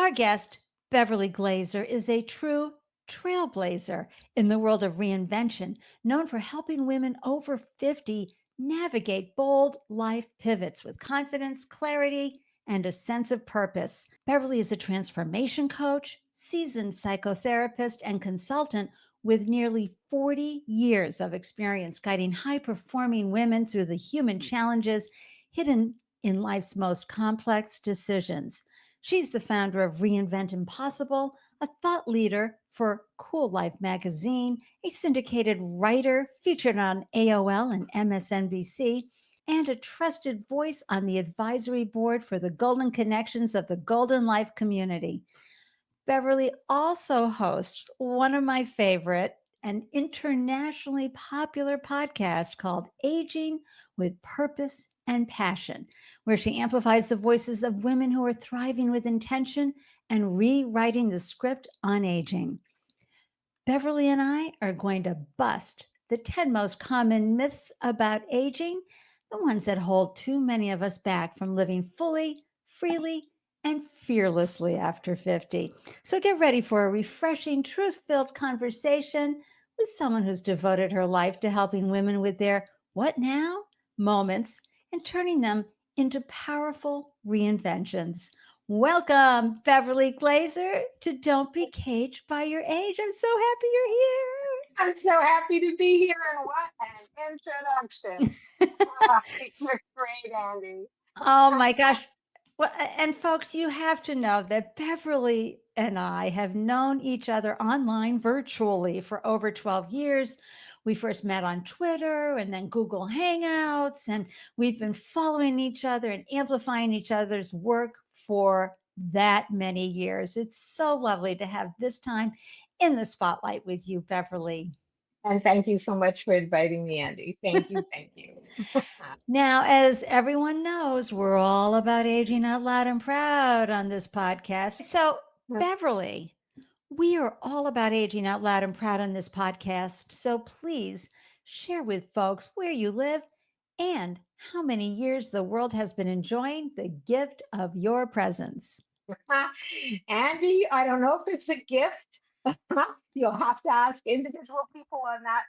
Our guest, Beverley Glazer, is a true trailblazer in the world of reinvention, known for helping women over 50 navigate bold life pivots with confidence, clarity, and a sense of purpose. Beverley is a transformation coach, seasoned psychotherapist, and consultant with nearly 40 years of experience guiding high performing women through the human challenges hidden in life's most complex decisions. She's the founder of Reinvent Impossible, a thought leader for Cool Life magazine, a syndicated writer featured on AOL and MSNBC, and a trusted voice on the advisory board for the Golden Connections of the Golden Life community. Beverley also hosts one of my favorite and internationally popular podcasts called Aging with Purpose and Passion, where she amplifies the voices of women who are thriving with intention and rewriting the script on aging. Beverley and I are going to bust the 10 most common myths about aging, the ones that hold too many of us back from living fully, freely, and fearlessly after 50. So get ready for a refreshing, truth filled conversation with someone who's devoted her life to helping women with their what now moments and turning them into powerful reinventions. Welcome, Beverley Glazer, to Don't Be Caged by Your Age. I'm so happy I'm so happy to be here, and what an introduction. you're here. Ah, you're great, Andy. Oh my gosh. Well, and folks, you have to know that Beverly and I have known each other online virtually for over 12 years. We first met on Twitter and then Google Hangouts, and we've been following each other and amplifying each other's work for that many years. It's so lovely to have this time in the spotlight with you, Beverly. And thank you so much for inviting me, Andy. Thank you, thank you. Now, as everyone knows, we're all about aging out loud and proud on this podcast. So, Beverly, we are all about aging out loud and proud on this podcast. So, please share with folks where you live and how many years the world has been enjoying the gift of your presence. Andy, I don't know if it's a gift. You'll have to ask individual people on that.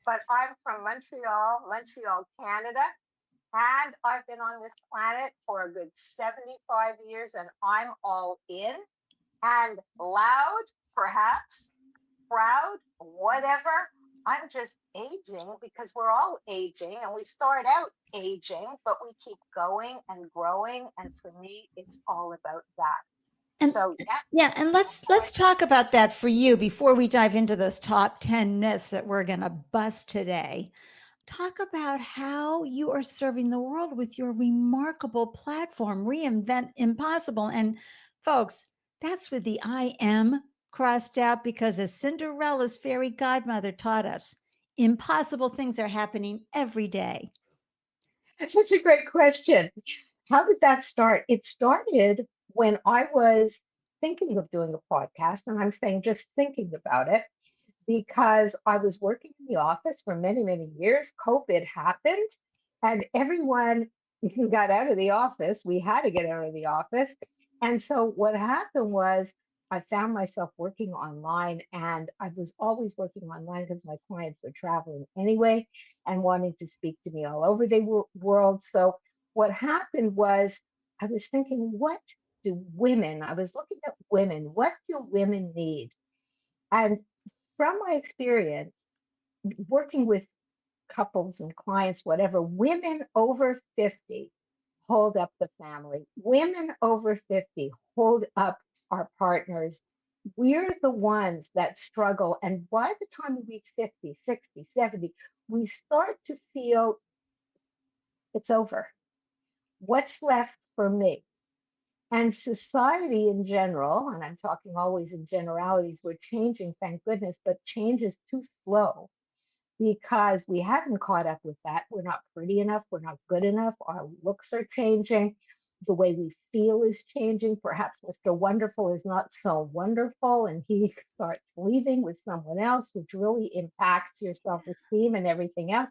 But I'm from Montreal, Canada. And I've been on this planet for a good 75 years, and I'm all in and loud, perhaps, proud, whatever. I'm just aging because we're all aging and we start out aging, but we keep going and growing. And for me, it's all about that. And So, yeah. yeah, and let's talk about that for you before we dive into those top 10 myths that we're going to bust today. Talk about how you are serving the world with your remarkable platform, Reinvent Impossible. And folks, that's with the I am crossed out because as Cinderella's fairy godmother taught us, impossible things are happening every day. That's such a great question. How did that start? It started when I was thinking of doing a podcast, and I'm saying just thinking about it because I was working in the office for many, many years. COVID happened, and everyone got out of the office. We had to get out of the office. And so what happened was I found myself working online, and I was always working online because my clients were traveling anyway and wanting to speak to me all over the world. So what happened was I was thinking, I was looking at women, what do women need? And from my experience working with couples and clients, whatever, women over 50 hold up the family. Women over 50 hold up our partners. We're the ones that struggle. And by the time we reach 50, 60, 70, we start to feel it's over. What's left for me? And society in general, and I'm talking always in generalities, we're changing, thank goodness, but change is too slow because we haven't caught up with that. We're not pretty enough. We're not good enough. Our looks are changing. The way we feel is changing. Perhaps Mr. Wonderful is not so wonderful and he starts leaving with someone else, which really impacts your self esteem and everything else.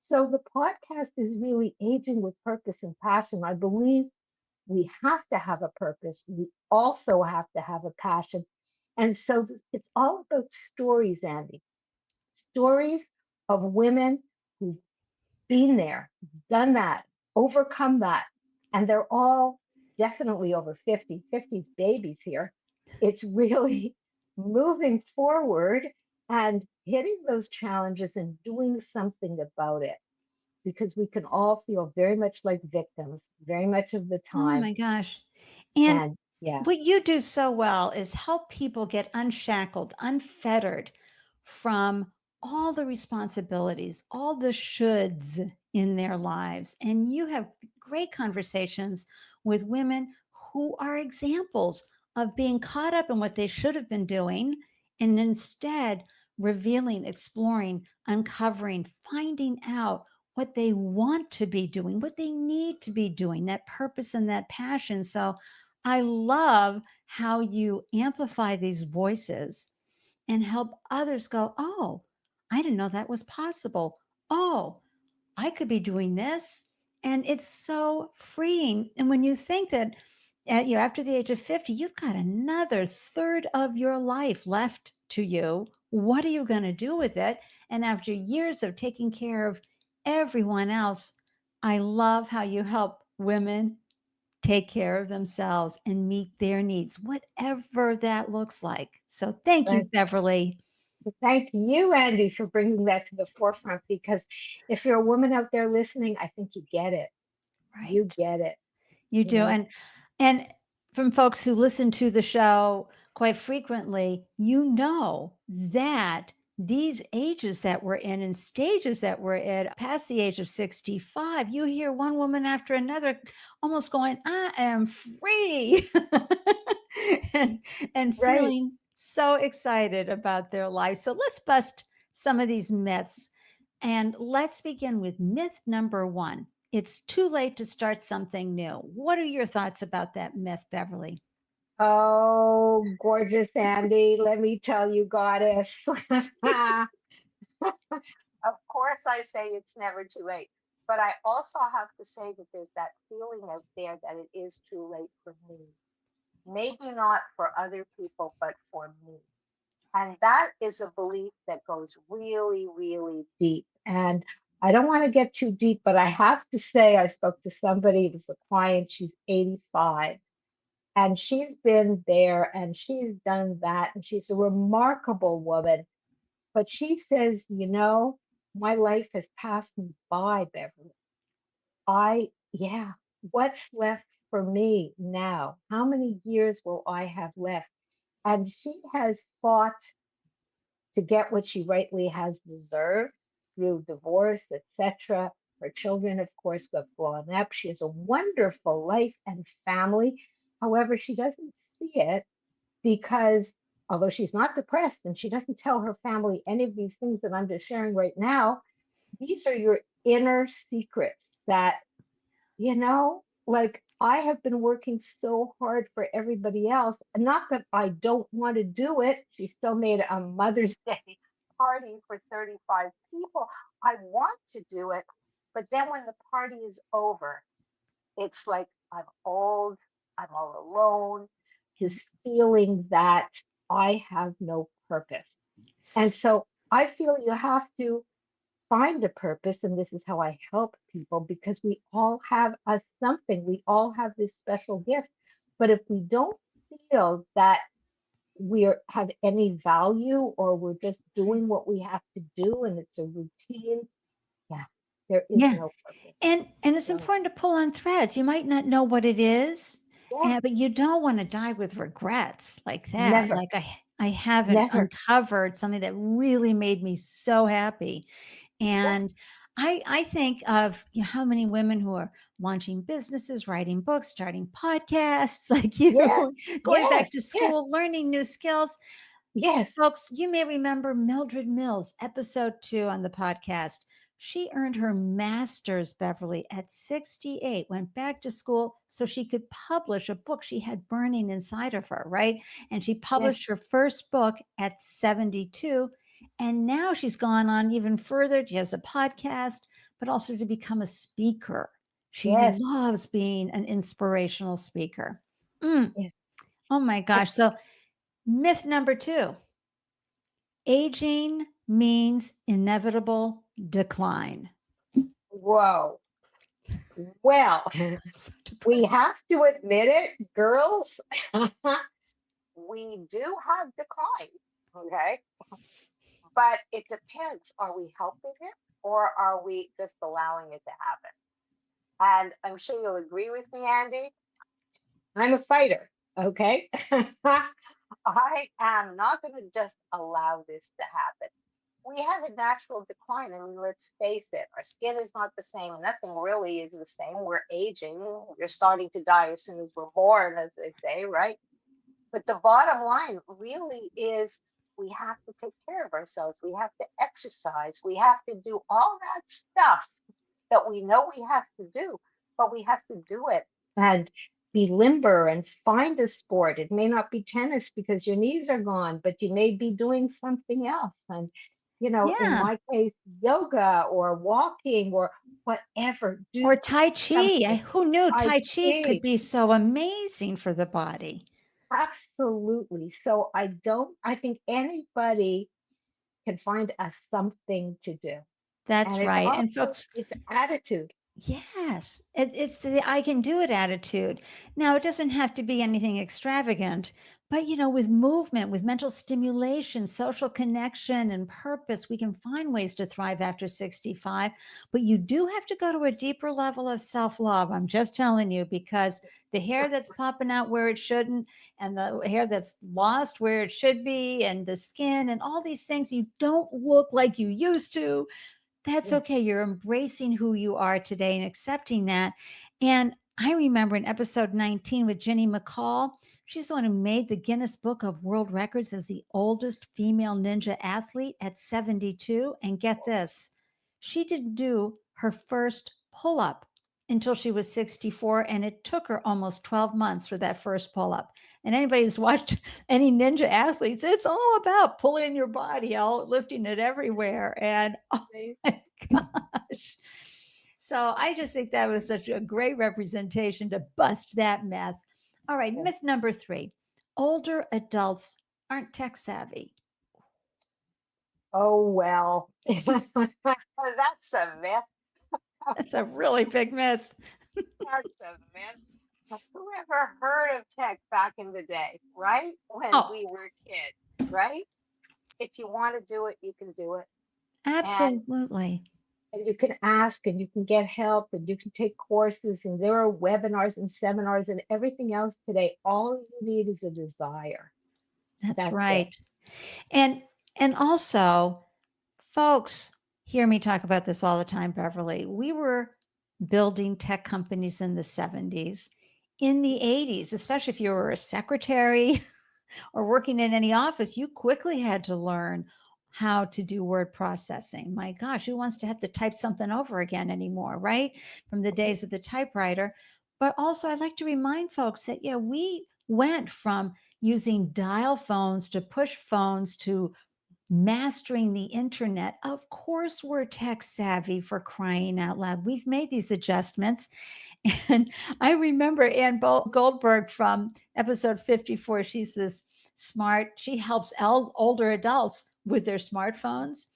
So the podcast is really aging with purpose and passion. I believe we have to have a purpose. We also have to have a passion. And so it's all about stories, Andy. Stories of women who've been there, done that, overcome that. And they're all definitely over 50, 50's babies here. It's really moving forward and hitting those challenges and doing something about it, because we can all feel very much like victims very much of the Oh time. my gosh. And And yeah, what you do so well is help people get unshackled, unfettered from all the responsibilities, all the shoulds in their lives. And you have great conversations with women who are examples of being caught up in what they should have been doing and instead revealing, exploring, uncovering, finding out what they want to be doing, what they need to be doing, that purpose and that passion. So I love how you amplify these voices and help others go, oh, I didn't know that was possible. Oh, I could be doing this. And it's so freeing. And when you think that after the age of 50, you've got another third of your life left to you. What are you going to do with it? And after years of taking care of everyone else, I love how you help women take care of themselves and meet their needs, whatever that looks like. So thank you, but Beverley. thank you, Andy, for bringing that to the forefront, because if you're a woman out there listening, I think you get it. You Right. get it, You you do. know? And from folks who listen to the show quite frequently, you know that these ages that we're in and stages that we're in past the age of 65, you hear one woman after another almost going, I am free. and and Right. feeling so excited about their life. So let's bust some of these myths. And let's begin with myth number one. It's too late to start something new. What are your thoughts about that myth, Beverly? Oh, gorgeous Andy, let me tell you, goddess. Of course, I say it's never too late. But I also have to say that there's that feeling out there that it is too late for me. Maybe not for other people, but for me. And that is a belief that goes really, really deep. And I don't want to get too deep, but I have to say, I spoke to somebody, it was a client, she's 85, and she's been there and she's done that. And she's a remarkable woman. But she says, my life has passed me by, Beverly. Yeah, what's left for me now? How many years will I have left? And she has fought to get what she rightly has deserved through divorce, etc. Her children, of course, have grown up. She has a wonderful life and family. However, she doesn't see it because although she's not depressed and she doesn't tell her family any of these things that I'm just sharing right now, these are your inner secrets that, like I have been working so hard for everybody else. And not that I don't want to do it. She still made a Mother's Day party for 35 people. I want to do it. But then when the party is over, it's like I'm old, I'm all alone, this feeling that I have no purpose. And so I feel you have to find a purpose. And this is how I help people, because we all have a something, we all have this special gift. But if we don't feel that have any value, or we're just doing what we have to do and it's a routine, yeah, there is Yeah. no purpose. And it's So, important to pull on threads. You might not know what it is, yeah, but you don't want to die with regrets like that. never, Like I haven't never. uncovered something that really made me so happy. Yeah, And I think of how many women who are launching businesses, writing books, starting podcasts, like you, yes, going back yes, to yes, school, learning new skills. yes, Folks, you may remember Mildred Mills, episode 2 on the podcast. She earned her master's, Beverly, at 68, went back to school so she could publish a book she had burning inside of her, right? And she yes, published her first book at 72. And now she's gone on even further. She has a podcast, but also to become a speaker. She yes, loves being an inspirational speaker. Mm. yes. Oh my I, gosh. So, myth number two, aging means inevitable decline. whoa. Well, So we depressing. have to admit it, girls. We do have decline, okay? But it depends. Are we helping it or are we just allowing it to happen? And I'm sure you'll agree with me, Andy. I'm a fighter, okay? I am not going to just allow this to happen. We have a natural decline. I mean, let's face it, our skin is not the same. Nothing really is the same. We're aging. We're starting to die as soon as we're born, as they say, right? But the bottom line really is we have to take care of ourselves. We have to exercise. We have to do all that stuff that we know we have to do, but we have to do it and be limber and find a sport. It may not be tennis because your knees are gone, but you may be doing something else. And, in Yeah. my case, yoga or walking or whatever, Or do Tai Chi. something. Who knew I Tai Chi could see. be so amazing for the body? Absolutely. So I think anybody can find us something to do. And That's it's right. And also, folks, it's attitude. yes, it's the I can do it attitude. Now, it doesn't have to be anything extravagant, but with movement, with mental stimulation, social connection, and purpose, we can find ways to thrive after 65. But you do have to go to a deeper level of self love. I'm just telling you, because the hair that's popping out where it shouldn't, and the hair that's lost where it should be, and the skin, and all these things, you don't look like you used to. That's Yeah. okay. You're embracing who you are today and accepting that. And I remember in episode 19 with Jenny McCall, she's the one who made the Guinness Book of World Records as the oldest female ninja athlete at 72. And get this, she didn't do her first pull up until she was 64. And it took her almost 12 months for that first pull up. And anybody who's watched any ninja athletes, it's all about pulling your body out, lifting it everywhere. And my gosh. So I just think that was such a great representation to bust that myth. All right, Yeah. myth number three, older adults aren't tech savvy. Oh, well. That's a myth. That's a really big myth. That's a myth. Who ever heard of tech back in the day, right? When Oh, we were kids, right? If you want to do it, you can do it. And absolutely. and you can ask and you can get help and you can take courses and there are webinars and seminars and everything else today. All you need is a desire. That's That's it. right. And and also, folks hear me talk about this all the time, Beverly. We were building tech companies in the 70s. In the 80s, especially if you were a secretary or working in any office, you quickly had to learn how to do word processing. My gosh, who wants to have to type something over again anymore, right? From the days of the typewriter. But also, I'd like to remind folks that, we went from using dial phones to push phones to mastering the internet. Of course, we're tech savvy, for crying out loud. We've made these adjustments. And I remember Ann Goldberg from episode 54. She's this smart, she helps older adults with their smartphones.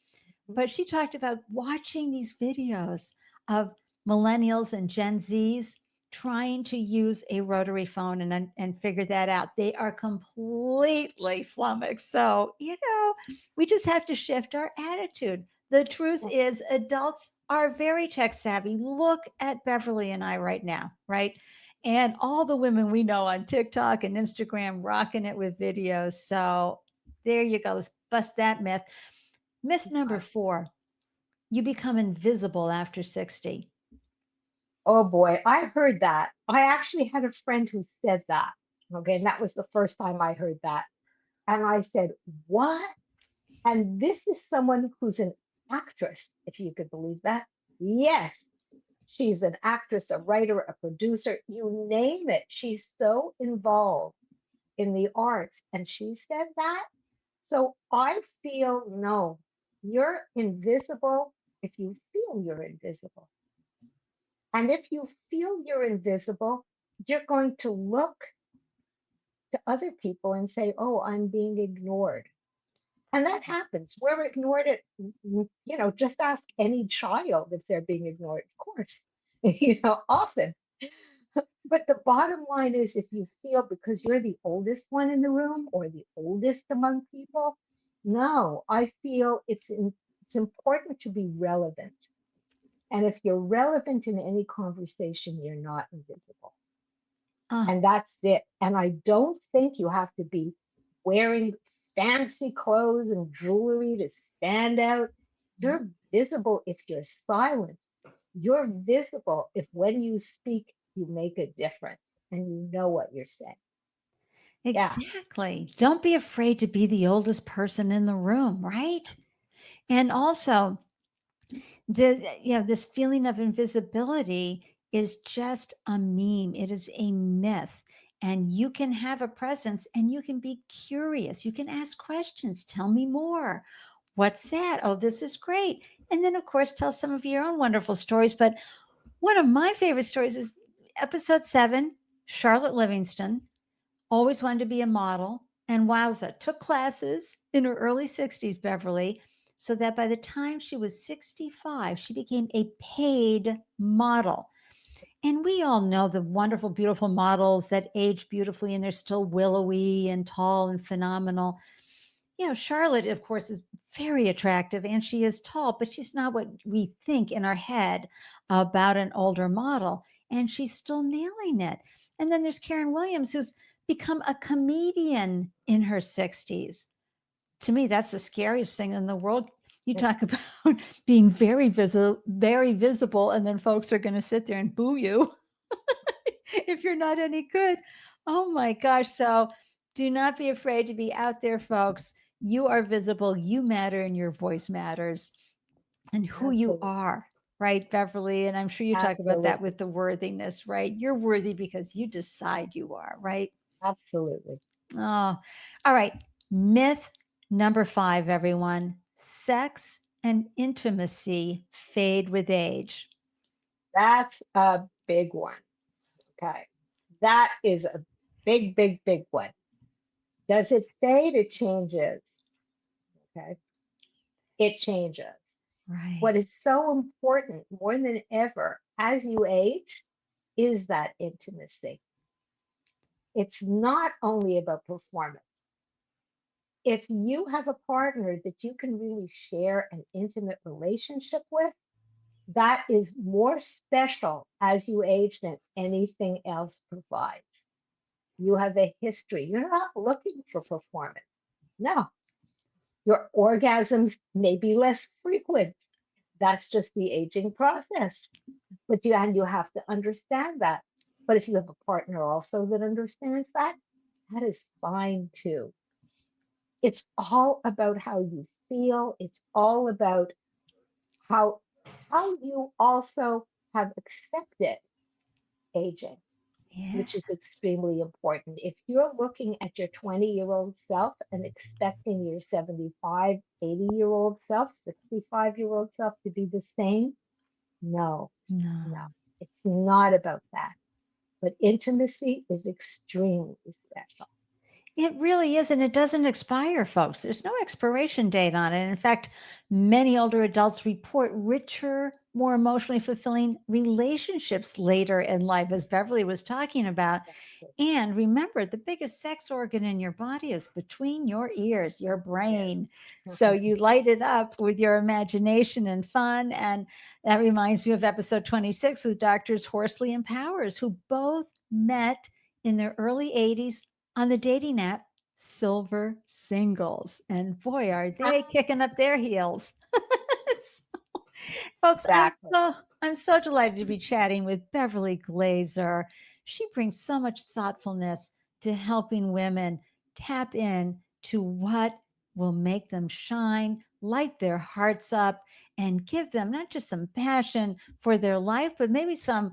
But she talked about watching these videos of millennials and Gen Zs trying to use a rotary phone and figure that out. They are completely flummoxed. So, we just have to shift our attitude. The truth is, adults are very tech savvy. Look at Beverly and I right now, right? And all the women we know on TikTok and Instagram rocking it with videos. So there you go. Let's bust that myth. Myth number four, you become invisible after 60. Oh boy, I heard that. I actually had a friend who said that. Okay, and that was the first time I heard that. And I said, what? And this is someone who's an actress, if you could believe that. Yes, she's an actress, a writer, a producer, you name it. She's so involved in the arts. And she said that. So I feel no, you're invisible if you feel you're invisible. And if you feel you're invisible, you're going to look to other people and say, oh, I'm being ignored. And that happens. We're ignored at, just ask any child if they're being ignored. Of course, often. But the bottom line is if you feel because you're the oldest one in the room or the oldest among people, no, I feel it's important to be relevant. And if you're relevant in any conversation, you're not invisible. Ah, And that's it. And I don't think you have to be wearing fancy clothes and jewelry to stand out. yeah, You're visible if you're silent. You're visible if when you speak, you make a difference and you know what you're saying. Yeah, exactly. Don't be afraid to be the oldest person in the room, right? And also, this feeling of invisibility is just a meme. It is a myth. And you can have a presence and you can be curious. You can ask questions. Tell me more. What's that? Oh, this is great. And then, of course, tell some of your own wonderful stories. But one of my favorite stories is episode 7, Charlotte Livingston always wanted to be a model. And wowza, took classes in her early 60s, Beverly, so that by the time she was 65, she became a paid model. And we all know the wonderful, beautiful models that age beautifully and they're still willowy and tall and phenomenal. Charlotte, of course, is very attractive and she is tall, but she's not what we think in our head about an older model. And she's still nailing it. And then there's Karen Williams, who's become a comedian in her 60s. To me, that's the scariest thing in the world. You talk about being very visible, and then folks are going to sit there and boo you if you're not any good. Oh my gosh. So do not be afraid to be out there, folks. You are visible, you matter, and your voice matters, and who you absolutely. are, right, Beverly? And I'm sure you talk about that Absolutely. with the worthiness, right? You're worthy because you decide you are, right? Absolutely. Oh, all right. Myth number 5, everyone: sex and intimacy fade with age. That's a big one. Okay. That is a big, big, big one. Does it fade? It changes. Okay. It changes. Right. What is so important more than ever as you age is that intimacy. It's not only about performance. If you have a partner that you can really share an intimate relationship with, that is more special as you age than anything else provides. You have a history. You're not looking for performance. No, your orgasms may be less frequent. That's just the aging process. And you have to understand that. But if you have a partner also that understands that, that is fine too. It's all about how you feel. It's all about how how you also have accepted aging, Yeah. which is extremely important. If you're looking at your 20-year-old self and expecting your 75, 80-year-old self, 65-year-old self to be the same, no, no, No. it's not about that. But intimacy is extremely special. It really is, and it doesn't expire, folks. There's no expiration date on it. In fact, many older adults report richer, more emotionally fulfilling relationships later in life, as Beverly was talking about. And remember, the biggest sex organ in your body is between your ears, your brain. So Yes. you light it up with your imagination and fun. And that reminds me of episode 26 with doctors Horsley and Powers, who both met in their early 80s on the dating app Silver Singles. And boy, are they kicking up their heels. Folks, Exactly. I'm so delighted to be chatting with Beverley Glazer. She brings so much thoughtfulness to helping women tap in to what will make them shine, light their hearts up, and give them not just some passion for their life, but maybe some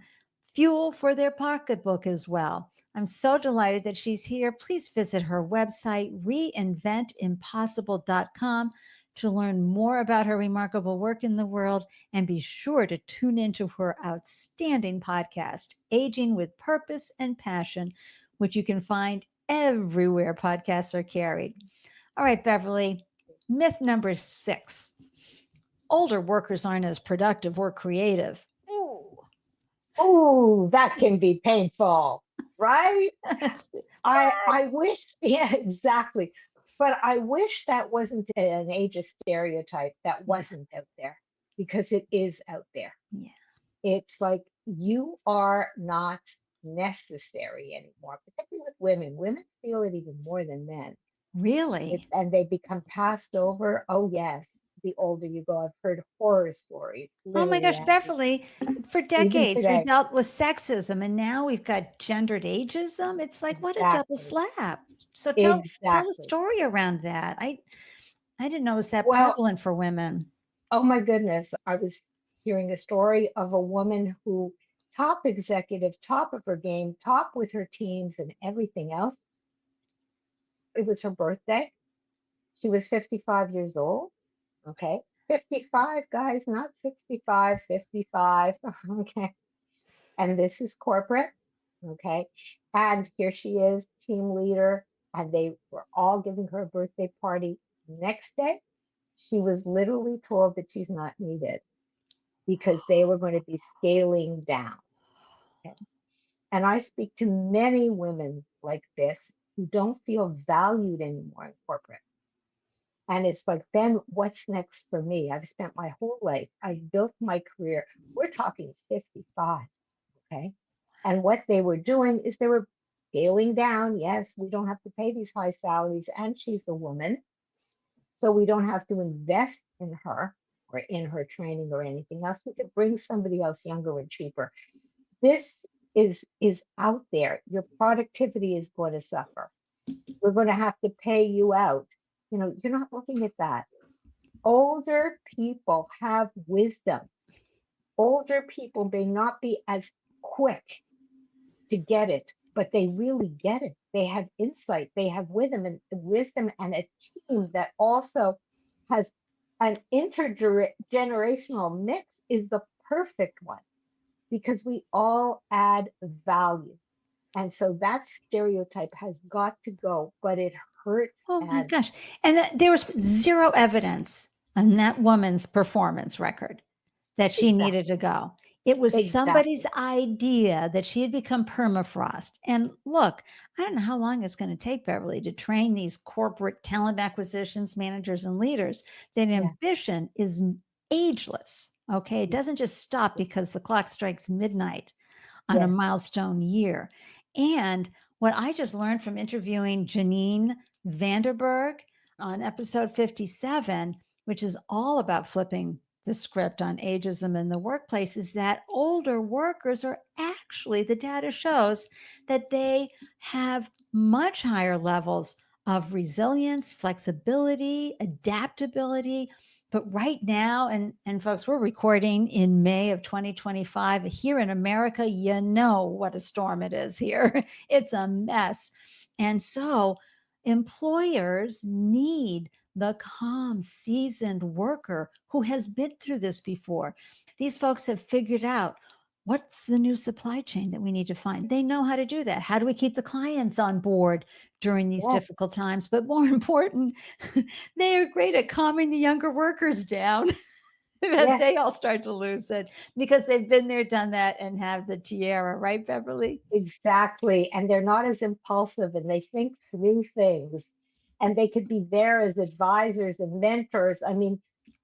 fuel for their pocketbook as well. I'm so delighted that she's here. Please visit her website, reinventimpossible.com, to learn more about her remarkable work in the world. And be sure to tune into her outstanding podcast, Aging with Purpose and Passion, which you can find everywhere podcasts are carried. All right, Beverly, myth number 6. Older workers aren't as productive or creative. Ooh. Oh, that can be painful, right? That's- I wish, yeah, exactly. But I wish that wasn't an ageist stereotype that yeah, wasn't out there because it is out there. yeah. It's like you are not necessary anymore, particularly with women. Women feel it even more than men. Really? And they become passed over. Oh, yes. The older you go, I've heard horror stories, Oh my literally, gosh, Andy, Beverly, for even decades we today. dealt with sexism and now we've got gendered ageism. It's like what a double Exactly. slap. So tell the Exactly. story around that. I didn't know it was that Well, prevalent for women. oh my goodness. I was hearing a story of a woman who, top executive, top of her game, top with her teams and everything else. It was her birthday. She was 55 years old. Okay. 55, guys, not 65, 55. Okay. And this is corporate. Okay. And here she is, team leader. And they were all giving her a birthday party. Next day, she was literally told that she's not needed because they were going to be scaling down. Okay. And I speak to many women like this who don't feel valued anymore in corporate. And it's like, then what's next for me? I've spent my whole life, I've built my career. We're talking 55. Okay. And what they were doing is they were scaling down. Yes, we don't have to pay these high salaries. And she's a woman. So we don't have to invest in her or in her training or anything else. We could bring somebody else younger and cheaper. This is out there. Your productivity is going to suffer. We're going to have to pay you out. You're not looking at that. Older people have wisdom. Older people may not be as quick to get it, but they really get it. They have insight, they have wisdom and a team that also has an intergenerational mix is the perfect one because we all add value. And so that stereotype has got to go, but it hurts, Oh my and gosh. And there was zero evidence on that woman's performance record that she needed exactly, to go. It was somebody's exactly. idea that she had become permafrost. And look, I don't know how long it's going to take Beverly to train these corporate talent acquisitions managers and leaders. That Yeah, ambition is ageless. Okay. It yeah, doesn't just stop yeah, because the clock strikes midnight on a yes, milestone year. And what I just learned from interviewing Janine Vanderberg on episode 57, which is all about flipping the script on ageism in the workplace, is that older workers are actually, the data shows that they have much higher levels of resilience, flexibility, adaptability. But right now, and folks, we're recording in May of 2025 here in America. You know what a storm it is here. It's a mess. And so employers need the calm, seasoned worker who has been through this before. These folks have figured out what's the new supply chain that we need to find. They know how to do that. How do we keep the clients on board during these yes, difficult times? But more important, they are great at calming the younger workers down as yes. they all start to lose it because they've been there, done that, and have the tiara, right, Beverly? Exactly. And they're not as impulsive and they think through things and they could be there as advisors and mentors. I mean,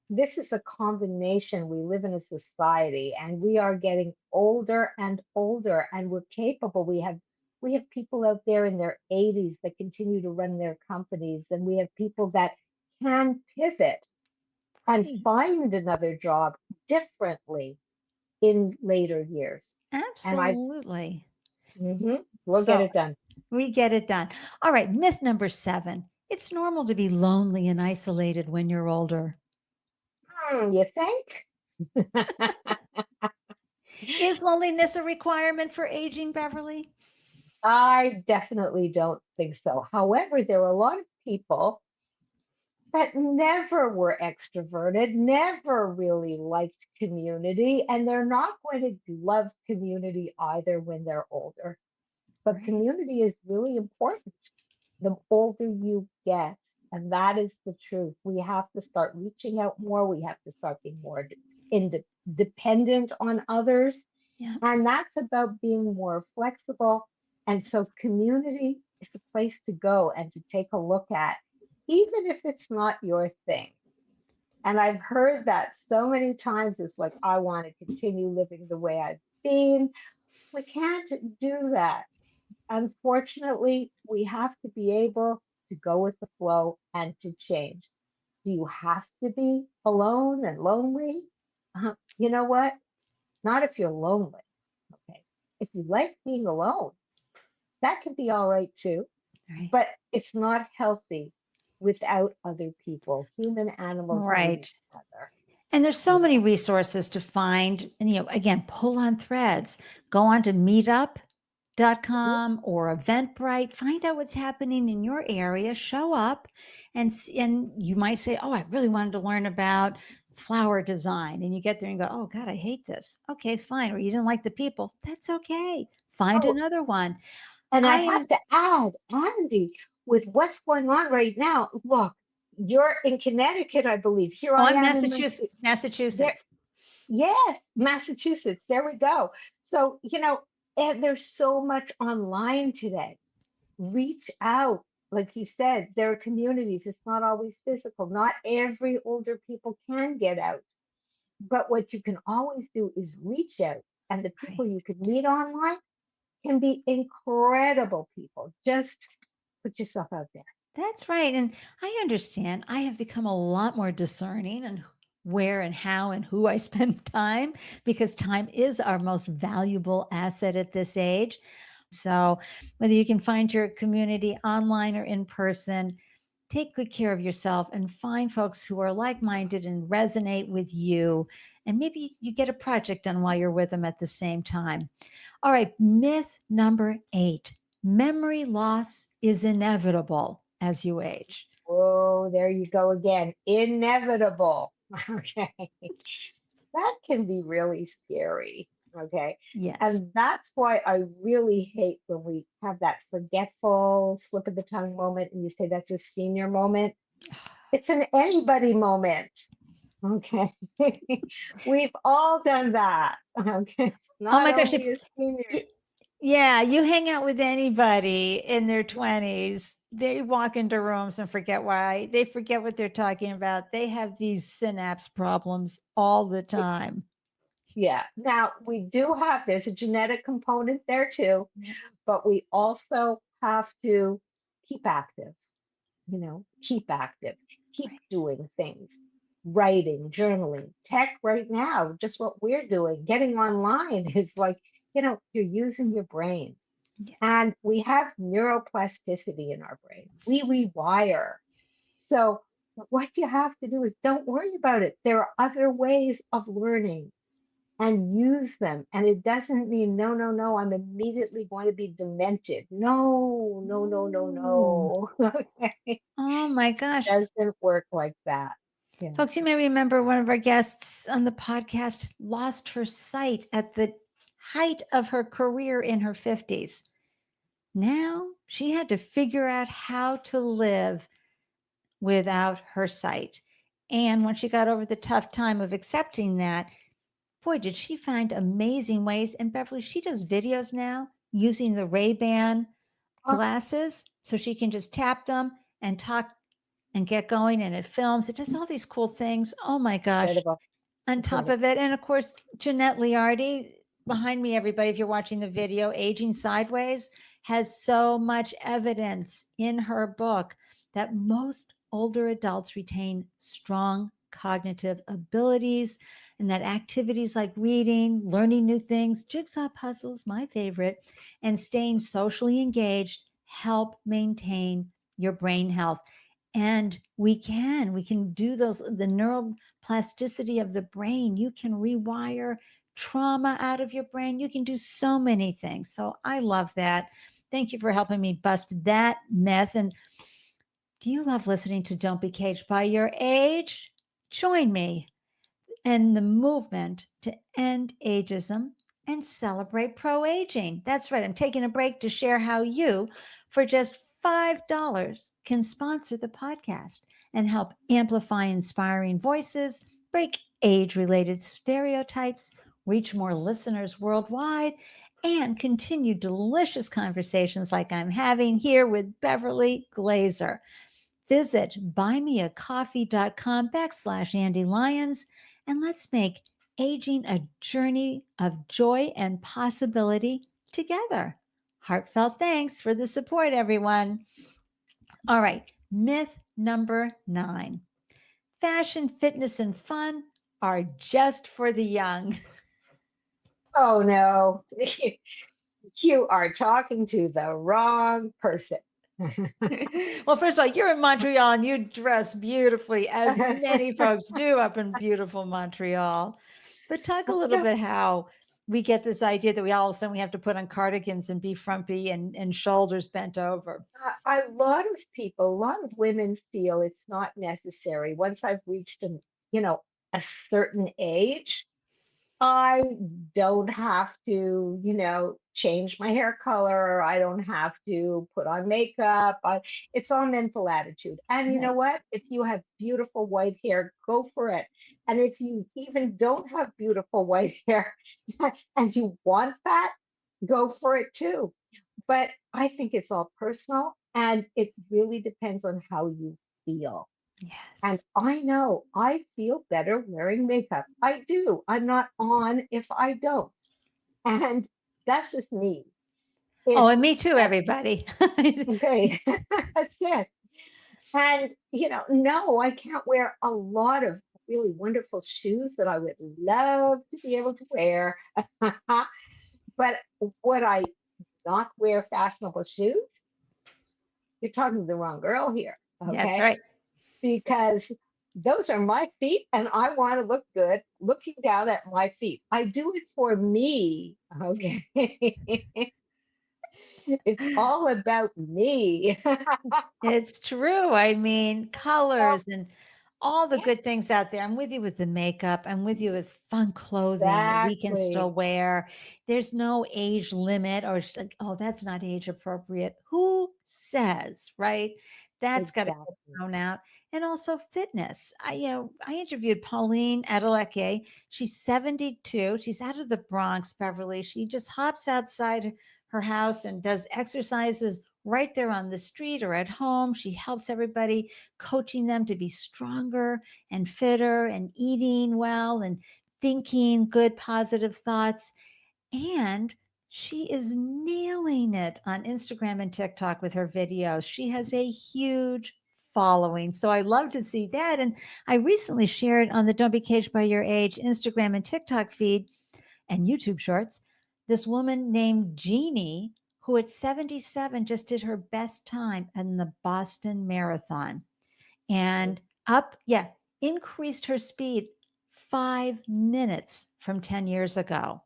this is a combination. We live in a society and we are getting older and older and we're capable. We have people out there in their 80s that continue to run their companies and we have people that can pivot and Right. find another job differently in later years. And Absolutely. we'll get So it done. we get it done. All right. Myth number 7. It's normal to be lonely and isolated when you're older. You think? Is loneliness a requirement for aging, Beverly? I definitely don't think so. However, there are a lot of people that never were extroverted, never really liked community, and they're not going to love community either when they're older. But Right. community is really important. the older you get. And that is the truth. We have to start reaching out more. We have to start being more dependent on others. Yeah. And that's about being more flexible. And so, community is a place to go and to take a look at, even if it's not your thing. And I've heard that so many times. It's like, I want to continue living the way I've been. We can't do that. Unfortunately, we have to be able to go with the flow and to change. Do you have to be alone and lonely? You know what? Not if you're lonely. Okay. If you like being alone, that can be all right too, Right. but it's not healthy without other people. Human animals need Right. each other, And there's so you many know. resources to find. And, again, pull on threads, go on to Mhm. meetup.com or Eventbrite, find out what's happening in your area, show up and you might say, oh, I really wanted to learn about flower design. And you get there and go, oh God, I hate this. Okay, it's fine. Or you didn't like the people. That's okay. Find Oh, another one. and I I have to add, Andy, with what's going on right now, look, you're in Connecticut, I believe. Here I on am in there. Massachusetts. Yes, Massachusetts. There we go. So, and there's so much online today. Reach out. Like you said, there are communities. It's not always physical. Not every older people can get out. But what you can always do is reach out. And the Right. people you could meet online can be incredible people. Just put yourself out there. That's right. And I understand. I have become a lot more discerning and where and how and who I spend time because time is our most valuable asset at this age. So, whether you can find your community online or in person, take good care of yourself and find folks who are like minded and resonate with you. And maybe you get a project done while you're with them at the same time. All right, myth number 8, memory loss is inevitable as you age. Oh, there you go again. Inevitable. Okay. That can be really scary. Okay. Yes. And that's why I really hate when we have that forgetful slip of the tongue moment and you say that's a senior moment. It's an anybody moment. Okay. We've all done that. Okay. It's Oh not my gosh. only a senior. Yeah, you hang out with anybody in their 20s, they walk into rooms and forget why. They forget what they're talking about. They have these synapse problems all the time. Yeah. Now we do have, there's a genetic component there too, Yep. but we also have to keep active. Keep active, keep Right. doing things, writing, journaling, tech right now, just what we're doing, getting online is like, you're using your brain. Yes. And we have neuroplasticity in our brain. We rewire. So what you have to do is don't worry about it. There are other ways of learning and use them. And it doesn't mean, no, no, no, I'm immediately going to be demented. No, no, no, no, Ooh. no. Okay. Oh my gosh. Doesn't work like that. Yeah. Folks, you may remember one of our guests on the podcast lost her sight at the height of her career in her 50s. Now she had to figure out how to live without her sight. And when she got over the tough time of accepting that, boy, did she find amazing ways. And Beverly, she does videos now using the Ray-Ban Oh, glasses so she can just tap them and talk and get going and it films. It does all these cool things. Oh my gosh. incredible. On top Incredible. of it, and of course, Jeanette Liardi behind me, everybody, if you're watching the video, Aging Sideways, has so much evidence in her book that most older adults retain strong cognitive abilities and that activities like reading, learning new things, jigsaw puzzles, my favorite, and staying socially engaged help maintain your brain health. And we can do those, the neuroplasticity of the brain. You can rewire trauma out of your brain. You can do so many things. So I love that. Thank you for helping me bust that myth. And do you love listening to Don't Be Caged by Your Age? Join me in the movement to end ageism and celebrate pro aging. That's right. I'm taking a break to share how you, for just $5 can sponsor the podcast and help amplify inspiring voices, break age related stereotypes, reach more listeners worldwide, and continue delicious conversations like I'm having here with Beverley Glazer. Visit buymeacoffee.com/Ande Lyons and let's make aging a journey of joy and possibility together. Heartfelt thanks for the support, everyone. All right, myth number 9: fashion, fitness, and fun are just for the young. Oh no, you are talking to the wrong person. Well, first of all, you're in Montreal and you dress beautifully, as many folks do up in beautiful Montreal. But talk a little No, bit how we get this idea that we all of a sudden we have to put on cardigans and be frumpy and shoulders bent over. a lot of people, a lot of women feel it's not necessary. Once I've reached a certain age, I don't have to, change my hair color. I don't have to put on makeup. It's all mental attitude. And you know Right. what? If you have beautiful white hair, go for it. And if you even don't have beautiful white hair and you want that, go for it too. But I think it's all personal and it really depends on how you feel. And Yes. I know I feel better wearing makeup. I do. I'm not on if I don't. And that's just me. Oh, If and me too, uh, everybody. okay, that's it. And no, I can't wear a lot of really wonderful shoes that I would love to be able to wear. But would I not wear fashionable shoes? You're talking to the wrong girl here. That's Okay. right. Because those are my feet and I want to look good looking down at my feet. I do it for me. Okay. It's all about me. It's true. I mean, So, colors and all the yeah, good things out there. I'm with you with the makeup. I'm with you with fun clothing that we can exactly. still wear. There's no age limit or like, oh, that's not age appropriate. Who says, right? That's got to get Exactly. thrown out. And also fitness. I interviewed Pauline Adeleke. She's 72. She's out of the Bronx, Beverly. She just hops outside her house and does exercises right there on the street or at home. She helps everybody, coaching them to be stronger and fitter and eating well and thinking good, positive thoughts. And she is nailing it on Instagram and TikTok with her videos. She has a huge following. So I love to see that. And I recently shared on the Don't Be Caged by Your Age Instagram and TikTok feed and YouTube shorts, this woman named Jeannie, who at 77 just did her best time in the Boston Marathon and increased her speed 5 minutes from 10 years ago.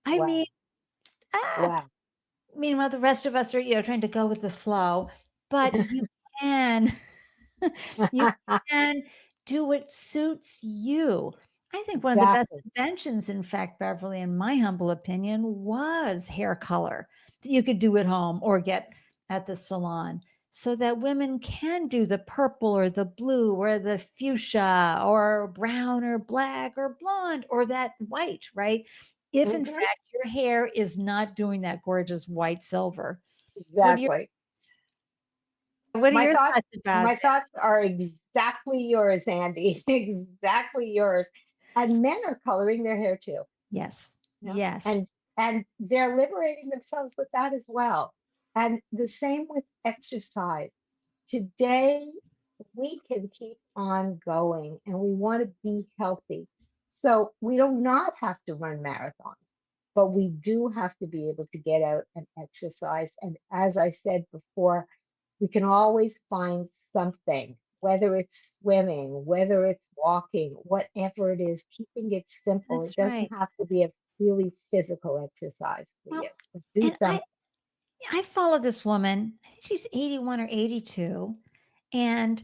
I Wow. mean, ah, Wow. meanwhile, the rest of us are, trying to go with the flow, but you can, you can do what suits you. I think one of the best Exactly. inventions, in fact, Beverly, in my humble opinion, was hair color that you could do at home or get at the salon so that women can do the purple or the blue or the fuchsia or brown or black or blonde or that white, right? If in Mhm. fact your hair is not doing that gorgeous white silver. What are your Exactly. what are My your thoughts, thoughts about my that? thoughts are exactly yours, Andy. Exactly yours. And men are coloring their hair too. Yes. you know Yes. and and they're liberating themselves with that as well. And the same with exercise. Today we can keep on going and we want to be healthy, so we do not have to run marathons, but we do have to be able to get out and exercise. And as I said before, we can always find something, whether it's swimming, whether it's walking, whatever it is, keeping it simple. It That's doesn't right. have to be a really physical exercise for Well, you, but do and I something. I follow this woman. I think she's 81 or 82, and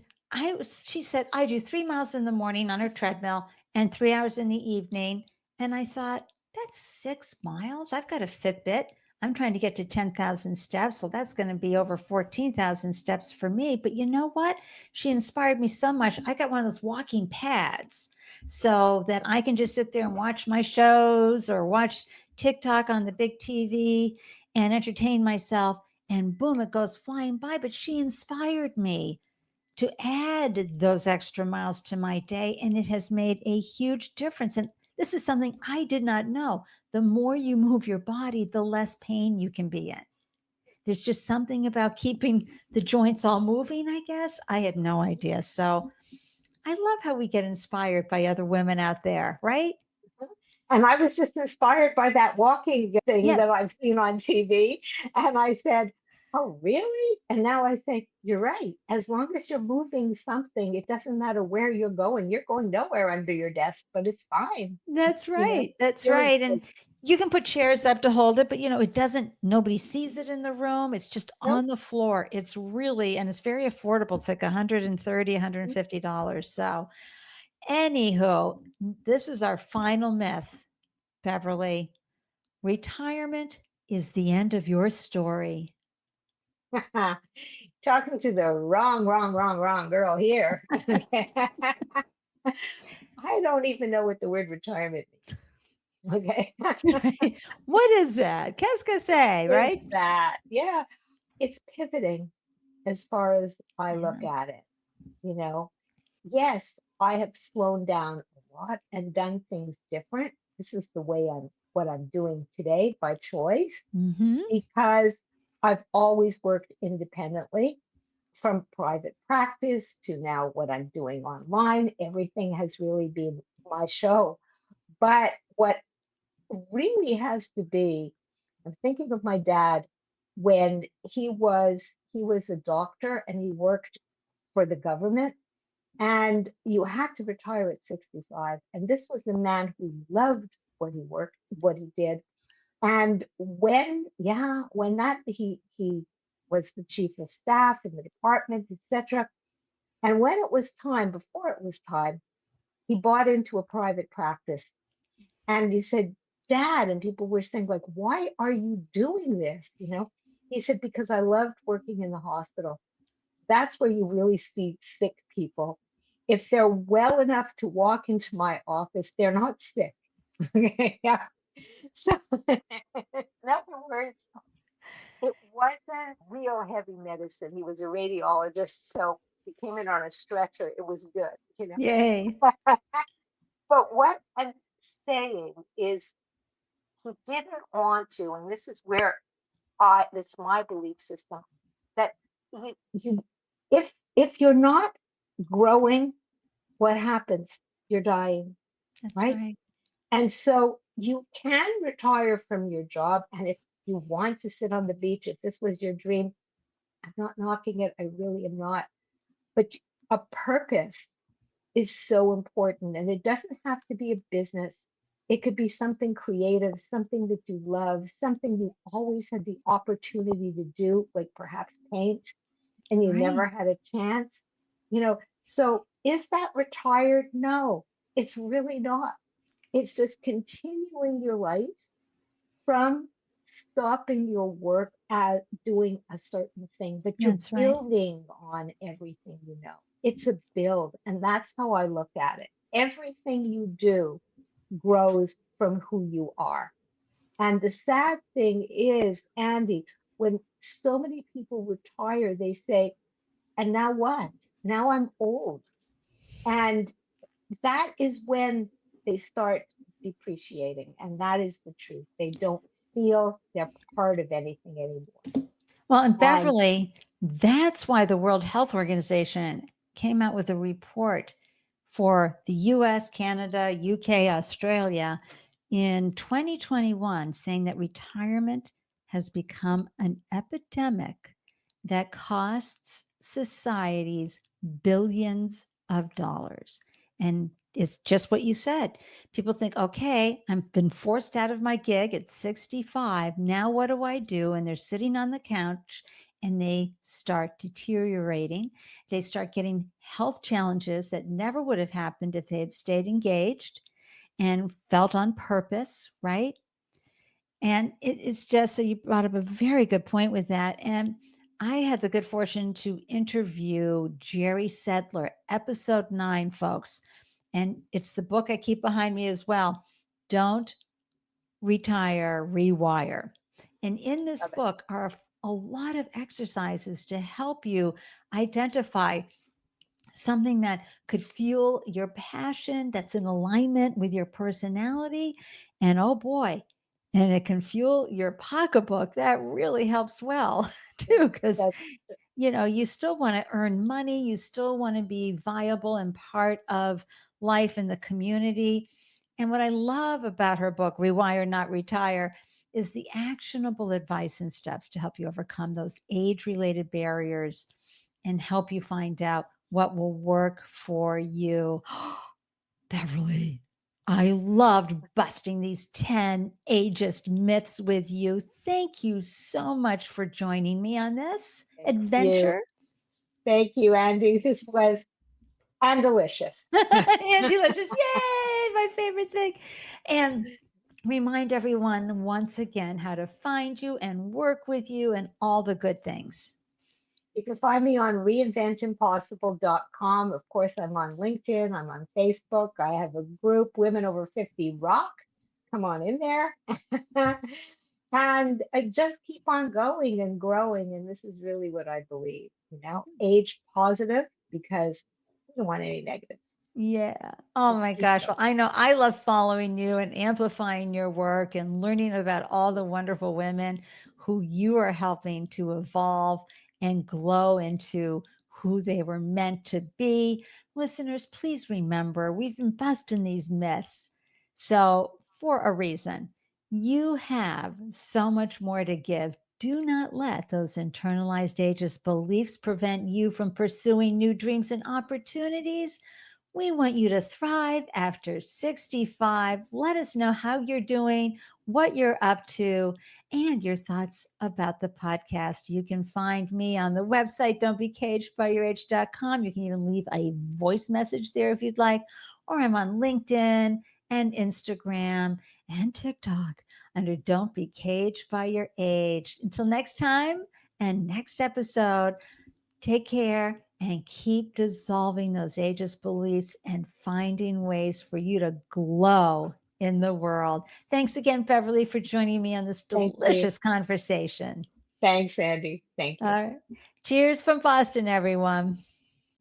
she said I do 3 miles in the morning on her treadmill and 3 hours in the evening, and I thought that's 6 miles. I've got a Fitbit. I'm trying to get to 10,000 steps. So that's going to be over 14,000 steps for me. But you know what? She inspired me so much. I got one of those walking pads so that I can just sit there and watch my shows or watch TikTok on the big TV and entertain myself. And boom, it goes flying by. But she inspired me to add those extra miles to my day. And it has made a huge difference. And this is something I did not know. The more you move your body, the less pain you can be in. There's just something about keeping the joints all moving, I guess. I had no idea. So I love how we get inspired by other women out there, right? And I was just inspired by that walking thing Yeah, that I've seen on TV. And I said, oh, really? And now I say, you're right. As long as you're moving something, it doesn't matter where you're going. You're going nowhere under your desk, but it's fine. that's You know, right. That's right. seriously. And you can put chairs up to hold it, but it doesn't, nobody sees it in the room. It's just Nope. on the floor. It's really, and it's very affordable. It's like $130, $150. So, anywho, this is our final myth, Beverly. Retirement is the end of your story. Talking to the wrong girl here. I don't even know what the word retirement means. Okay. Right? What is that? Qu'est-ce que c'est, Is right? that? Yeah. It's pivoting as far as I look Yeah. at it. You know, yes, I have slowed down a lot and done things different. This is the way what I'm doing today by choice Mm-hmm. because I've always worked independently from private practice to now what I'm doing online. Everything has really been my show. But what really has to be, I'm thinking of my dad when he was a doctor and he worked for the government and you had to retire at 65. And this was a man who loved what he did. And when that he was the chief of staff in the department, etc. And when it was time, before it was time, he bought into a private practice. And he said, Dad, and people were saying, like, why are you doing this? He said, because I loved working in the hospital. That's where you really see sick people. If they're well enough to walk into my office, they're not sick. Yeah. So, in other words, it wasn't real heavy medicine. He was a radiologist, so he came in on a stretcher. It was good. Yay. But what I'm saying is he didn't want to, and this is where that's my belief system, that you if you're not growing, what happens? You're dying, That's right? right. And so you can retire from your job. And if you want to sit on the beach, if this was your dream, I'm not knocking it. I really am not. But a purpose is so important. And it doesn't have to be a business. It could be something creative, something that you love, something you always had the opportunity to do, like perhaps paint, and you never Right. had a chance. So is that retired? No, it's really not. It's just continuing your life from stopping your work at doing a certain thing, but you're That's right. building on everything you know. It's a build, and that's how I look at it. Everything you do grows from who you are. And the sad thing is, Andy, when so many people retire, they say, and now what? Now I'm old. And that is when they start depreciating. And that is the truth. They don't feel they're part of anything anymore. Well, in And Beverly, that's why the World Health Organization came out with a report for the US, Canada, UK, Australia in 2021 saying that retirement has become an epidemic that costs societies billions of dollars. And it's just what you said. People think, okay, I've been forced out of my gig at 65. Now what do I do? And they're sitting on the couch and they start deteriorating. They start getting health challenges that never would have happened if they had stayed engaged and felt on purpose, right? And it is just, so you brought up a very good point with that. And I had the good fortune to interview Jerry Sedler, episode 9, folks. And it's the book I keep behind me as well. Don't Retire, Rewire. And in this Love it. book are a lot of exercises to help you identify something that could fuel your passion, that's in alignment with your personality. And oh boy, and it can fuel your pocketbook. That really helps well too, because That's you still want to earn money, you still want to be viable and part of life in the community. And what I love about her book, Rewire, Not Retire, is the actionable advice and steps to help you overcome those age related barriers and help you find out what will work for you. Beverley, I loved busting these 10 ageist myths with you. Thank you so much for joining me on this thank you. adventure. Thank you, Andy. This was and delicious. And delicious. Yay, my favorite thing. And remind everyone once again how to find you and work with you and all the good things. You can find me on reinventimpossible.com. Of course, I'm on LinkedIn, I'm on Facebook. I have a group, Women Over 50 Rock. Come on in there. And I just keep on going and growing. And this is really what I believe, age positive, because we don't want any negatives. Yeah. Oh Just my keep gosh. going. Well, I know I love following you and amplifying your work and learning about all the wonderful women who you are helping to evolve and glow into who they were meant to be. Listeners, please remember we've been busting these myths. So, for a reason, you have so much more to give. Do not let those internalized ageist beliefs prevent you from pursuing new dreams and opportunities. We want you to thrive after 65. Let us know how you're doing, what you're up to, and your thoughts about the podcast. You can find me on the website, don'tbecagedbyyourage.com. You can even leave a voice message there if you'd like, or I'm on LinkedIn and Instagram and TikTok under Don't Be Caged by Your Age. Until next time and next episode, take care and keep dissolving those ageist beliefs and finding ways for you to glow in the world. Thanks again, Beverley, for joining me on this Thank you. delicious conversation. Thanks, Andy. Thank All you. right. Cheers from Boston, everyone.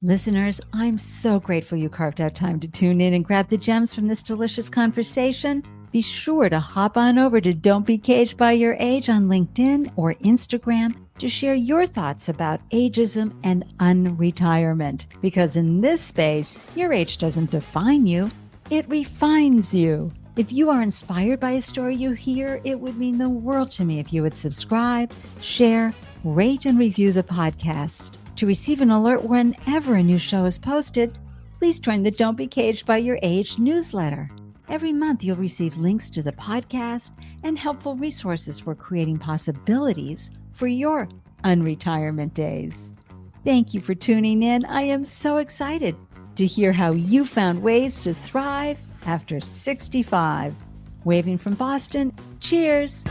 Listeners, I'm so grateful you carved out time to tune in and grab the gems from this delicious conversation. Be sure to hop on over to Don't Be Caged by Your Age on LinkedIn or Instagram to share your thoughts about ageism and unretirement. Because in this space, your age doesn't define you, it refines you. If you are inspired by a story you hear, it would mean the world to me if you would subscribe, share, rate, and review the podcast. To receive an alert whenever a new show is posted, please join the Don't Be Caged by Your Age newsletter. Every month, you'll receive links to the podcast and helpful resources for creating possibilities for your unretirement days. Thank you for tuning in. I am so excited to hear how you found ways to thrive after 65. Waving from Boston, cheers.